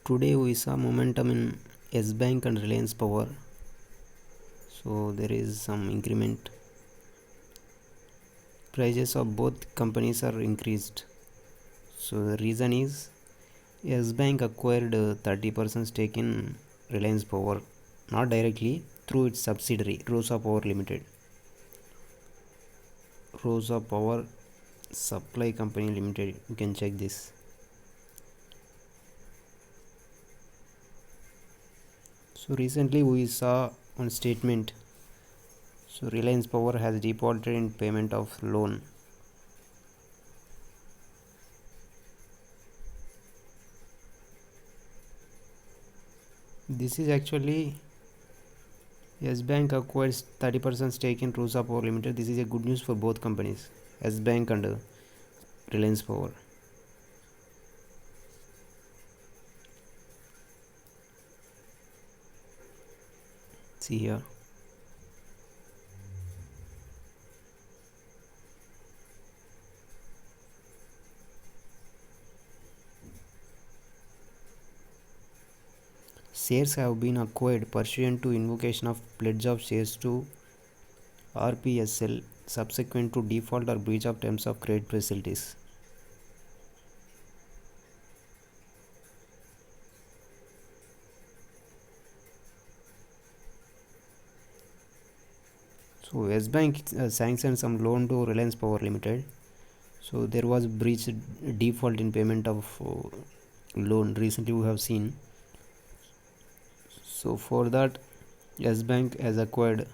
Today we saw momentum in S Bank and Reliance Power. So there is some increment. Prices of both companies are increased. So the reason is S Bank acquired 30% stake in Reliance Power, not directly, through its subsidiary Rosa Power Limited. Rosa Power Supply Company Limited. You can check this. So recently we saw one statement. So Reliance Power has defaulted in payment of loan. This is actually S Bank acquires 30% stake in Rosa Power Limited. This is a good news for both companies, S Bank and Reliance Power. See here. Shares have been acquired pursuant to invocation of pledge of shares to RPSL subsequent to default or breach of terms of credit facilities. So S Bank sanctioned some loan to Reliance Power Limited. So there was breach default in payment of loan. Recently we have seen. So for that, S Bank has acquired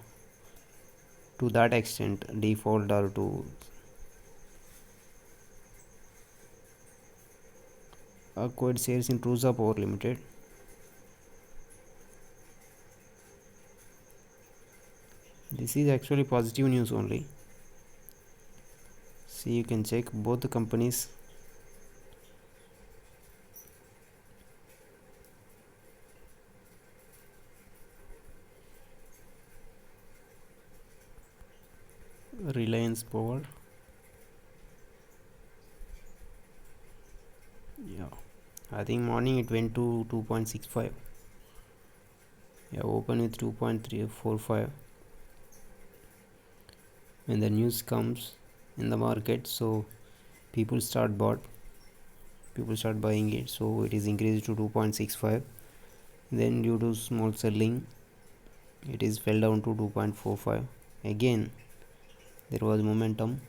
to that extent default or to acquired shares in Rosa Power Limited. This is actually positive news only. See, you can check both the companies. Reliance Power. Yeah, I think morning it went to 2.65. Yeah, open with 2.345. When the news comes in the market, so people start buying it, so it is increased to 2.65. Then due to small selling, it is fell down to 2.45. Again there was momentum,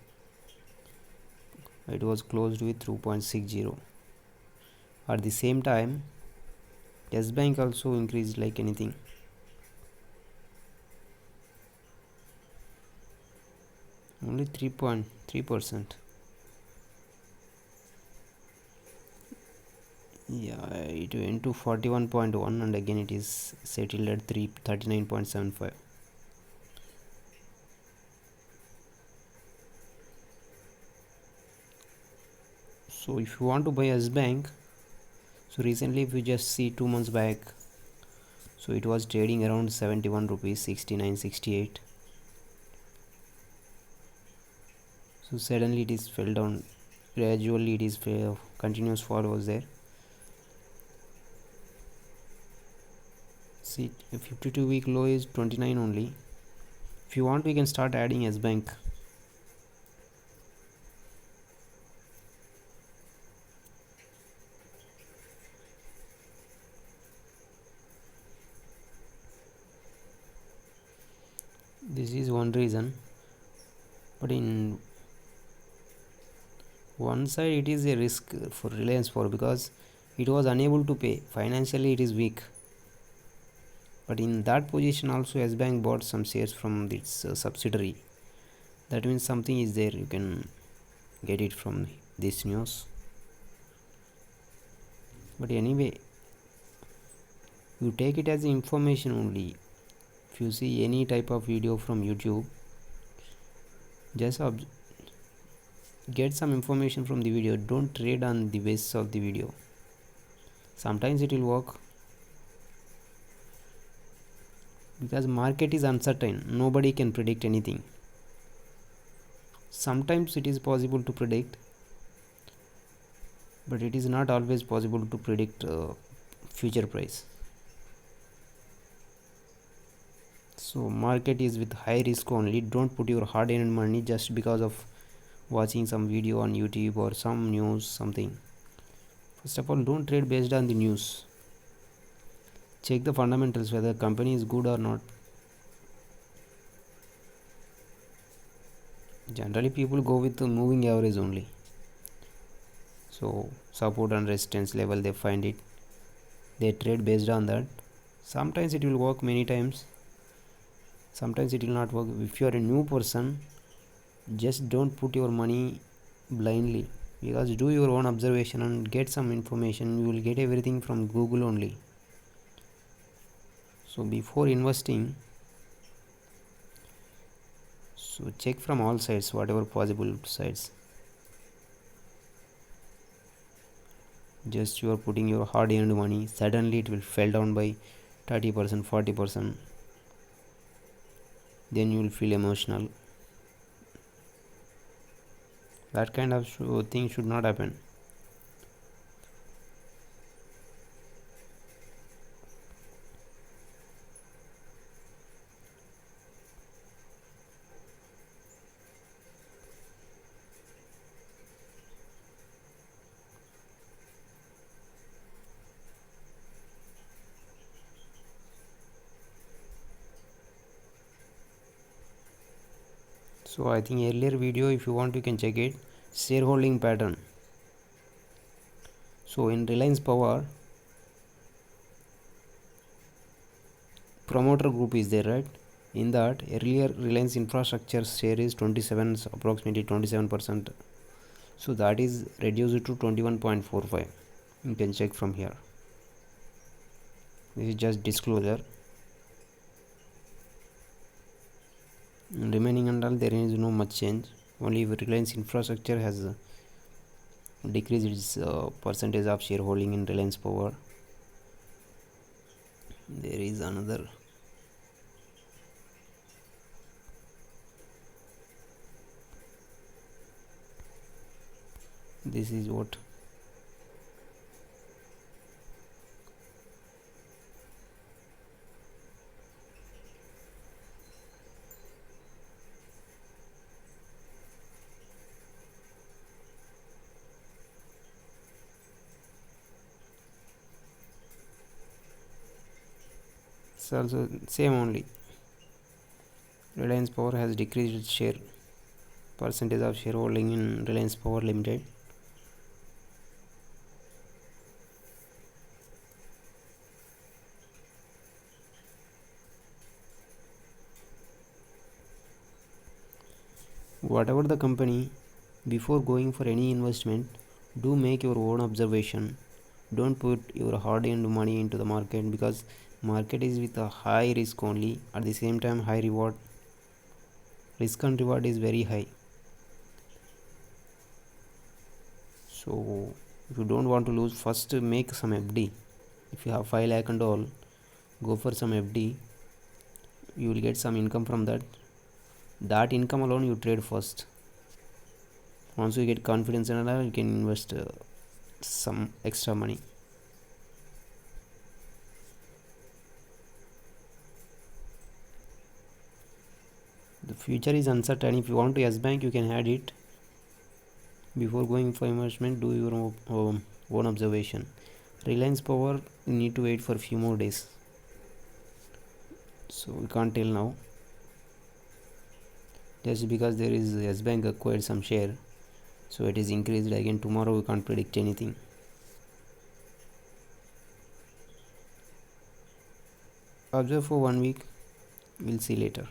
it was closed with 2.60. At the same time, S Bank also increased like anything. Only 3.3%. Yeah, it went to 41.1 and again it is settled at 39.75. So if you want to buy S Bank, so recently if you just see 2 months back, so it was trading around 71 rupees 69.68. So suddenly it is fell down. Gradually it is continuous fall was there. See, a 52-week low is 29 only. If you want, we can start adding S Bank. This is one reason, but in one side it is a risk for Reliance Power because it was unable to pay. Financially it is weak. But in that position also S Bank bought some shares from its subsidiary. That means something is there. You can get it from this news. But anyway, you take it as information only. If you see any type of video from YouTube, just get some information from the video. Don't trade on the basis of the video. Sometimes it will work because market is uncertain. Nobody can predict anything. Sometimes it is possible to predict, but it is not always possible to predict future price. So market is with high risk only. Don't put your hard-earned money just because of watching some video on YouTube or some news something. First of all, don't trade based on the news. Check the fundamentals whether the company is good or not. Generally people go with the moving average only. So support and resistance level, they find it, they trade based on that. Sometimes it will work, many times sometimes it will not work. If you are a new person, just don't put your money blindly, because do your own observation and get some information. You will get everything from Google only. So before investing, so check from all sides, whatever possible sides. Just you are putting your hard earned money, suddenly it will fell down by 30%, 40%, then you will feel emotional. That kind of thing should not happen. So I think earlier video, if you want you can check it, shareholding pattern. So in Reliance Power, promoter group is there, right? In that, earlier Reliance infrastructure share is 27, approximately 27%. So that is reduced to 21.45. You can check from here. This is just disclosure. Remaining and all, there is no much change. Only Reliance infrastructure has decreased its percentage of shareholding in Reliance Power. There is another. This is what. So also same only. Reliance Power has decreased its share percentage of shareholding in Reliance Power Limited. Whatever the company, before going for any investment, do make your own observation. Don't put your hard-earned money into the market, because market is with a high risk only, at the same time high reward. Risk and reward is very high. So if you don't want to lose, first make some FD. If you have 5 lakh and all, go for some FD. You will get some income from that. That income alone you trade first. Once you get confidence in that, you can invest some extra money. The future is uncertain. If you want to yes bank, you can add it. Before going for investment, do your own observation. Reliance Power, you need to wait for a few more days, so we can't tell now. Just because there is yes bank acquired some share, so it is increased again tomorrow, we can't predict anything. Observe for 1 week, we'll see later.